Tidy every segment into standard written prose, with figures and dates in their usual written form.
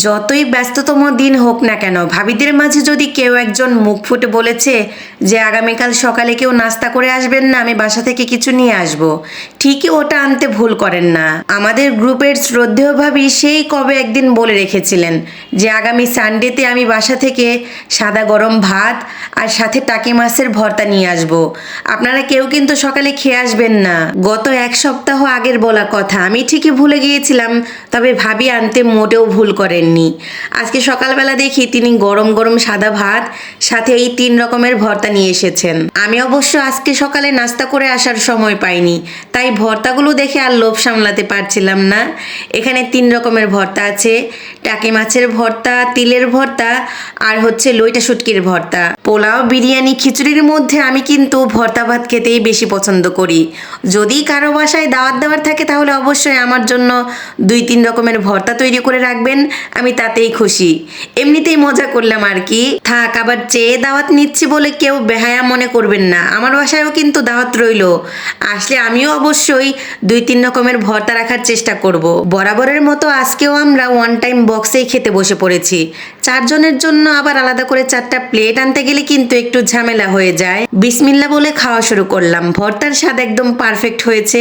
যতই ব্যস্ততম দিন হোক না কেন, ভাবিদের মাঝে যদি কেউ একজন মুখ ফুটে বলেছে যে আগামীকাল সকালে কেউ নাস্তা করে আসবেন না, আমি বাসা থেকে কিছু নিয়ে আসব, ঠিকই ওটা আনতে ভুল করেন না। আমাদের গ্রুপের শ্রদ্ধেয় ভাবি সেই কবে একদিন বলে রেখেছিলেন যে আগামী সানডেতে আমি বাসা থেকে সাদা গরম ভাত আর সাথে টাকি মাছের ভর্তা নিয়ে আসব। আপনারা কেউ কিন্তু সকালে খেয়ে আসবেন না। গত এক সপ্তাহ আগের বলা কথা, আমি ঠিকই ভুলে গিয়েছিলাম, তবে ভাবি আনতে মোটেও ভুল করেননি। আজকে সকালবেলা দেখি তিনি গরম গরম সাদা ভাত সাথে এই 3 রকমের ভর্তা নিয়ে এসেছেন। আমি অবশ্য আজকে সকালে নাস্তা করে আসার সময় পাইনি, তাই ভর্তাগুলো দেখে আর লোভ সামলাতে পারছিলাম না। এখানে 3 রকমের ভর্তা আছে, টাকি মাছের ভর্তা, তিলের ভর্তা আর হচ্ছে লইটা শুটকির ভর্তা। পোলাও, বিরিয়ানি, খিচুড়ির মধ্যে আমি কিন্তু ভর্তা ভাত খেতেই বেশি পছন্দ করি। যদি কারো বাসায় দাওয়াত দেওয়ার থাকে তাহলে অবশ্যই আমার জন্য 2-3 রকমের ভর্তা তৈরি করে রাখবেন, আমি তাতেই খুশি। এমনিতেই মজা করলাম আর কি। থাক, আবার চেয়ে দাওয়াত নিচ্ছি বলে কেউ বেহায়া মনে করবেন না, আমার বাসায়ও কিন্তু দাওয়াত রইলো। আসলে আমিও অবশ্যই 2-3 রকমের ভর্তা রাখার চেষ্টা করব। বরাবরের মতো আজকেও আমরা ওয়ান টাইম বক্সেই খেতে বসে পড়েছি। 4 জনের জন্য আবার আলাদা করে 4টা প্লেট আনতে গেলে কিন্তু একটু ঝামেলা হয়ে যায়। বিসমিল্লাহ বলে খাওয়া শুরু করলাম। ভর্তার স্বাদ একদম পারফেক্ট হয়েছে,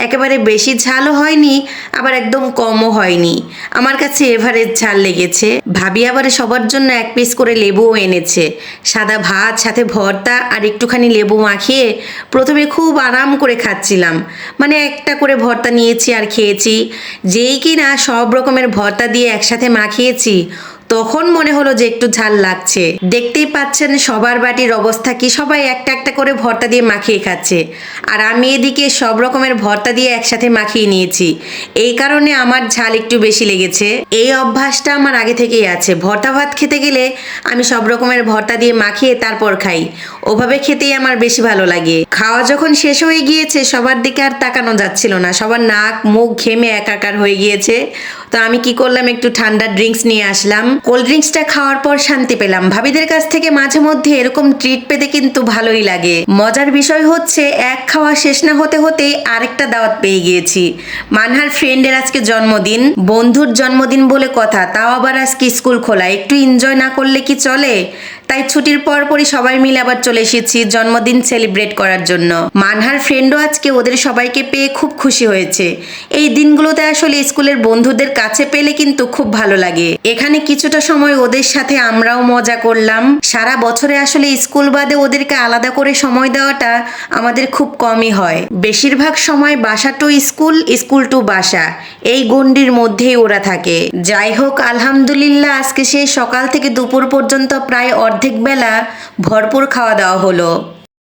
একেবারে বেশি ঝালও হয়নি আবার একদম কমও হয়নি। আমার কাছে এভারেজ ঝাল লেগেছে। ভাবি আবার সবার জন্য 1 পিস করে লেবুও এনেছে। সাদা ভাত সাথে ভর্তা আর একটুখানি লেবু মাখিয়ে প্রথমে খুব আরাম করে খাচ্ছিলাম। মানে একটা করে ভর্তা নিয়েছি আর খেয়েছি। যেই কিনা সব রকমের ভর্তা দিয়ে একসাথে মাখিয়েছি, তখন মনে হলো যে একটু ঝাল লাগছে। দেখতেই পাচ্ছেন সবার বাটির অবস্থা কি, সবাই একটা একটা করে ভর্তা দিয়ে মাখিয়ে খাচ্ছে, আর আমি এদিকে সব রকমের ভর্তা দিয়ে একসাথে মাখিয়ে নিয়েছি। এই কারণে আমার ঝাল একটু বেশি লেগেছে। এই অভ্যাসটা আমার আগে থেকেই আছে। ভর্তা ভাত খেতে গেলে আমি সব রকমের ভর্তা দিয়ে মাখিয়ে তারপর খাই, ওভাবে খেতেই আমার বেশি ভালো লাগে। খাওয়া যখন শেষ হয়ে গিয়েছে, সবার দিকে আর তাকানো যাচ্ছিল না, সবার নাক মুখ ঘেমে একাকার হয়ে গিয়েছে। তো আমি কি করলাম, একটু ঠান্ডা ড্রিঙ্কস নিয়ে আসলাম। কোল্ড ড্রিঙ্কসটা খাওয়ার পর শান্তি পেলাম। ভাবিদের কাছ থেকে মাঝে মধ্যে এরকম ট্রিট পেতে কিন্তু ভালোই লাগে। মজার বিষয় হচ্ছে, এক খাওয়া শেষ না হতে হতেই আরেকটা দাওয়াত পেয়ে গিয়েছি। মানহার ফ্রেন্ডের আজকে জন্মদিন, বন্ধুর জন্মদিন বলে কথা, তাও আবার আজকে স্কুল খোলা, একটু এনজয় না করলে কি চলে? তাই ছুটির পরপরই সবাই মিলে আবার চলে এসেছি জন্মদিন সেলিব্রেট করার জন্য। মানহার ফ্রেন্ডও আজকে ওদের সবাইকে পেয়ে খুব খুশি হয়েছে। এই দিনগুলোতে আসলে স্কুলের বন্ধুদের কাছে পেলে কিন্তু খুব ভালো লাগে। এখানে কিছুটা সময় ওদের সাথে আমরাও মজা করলাম। সারা বছরে আসলে স্কুল বাদে ওদেরকে আলাদা করে সময় দেওয়াটা আমাদের খুব কমই হয়। বেশিরভাগ সময় বাসা টু স্কুল, স্কুল টু বাসা, এই গণ্ডির মধ্যেই ওরা থাকে। যাই হোক, আলহামদুলিল্লাহ আজকে সেই সকাল থেকে দুপুর পর্যন্ত প্রায় অর্ধেক বেলা ভরপুর খাওয়া দাওয়া হলো।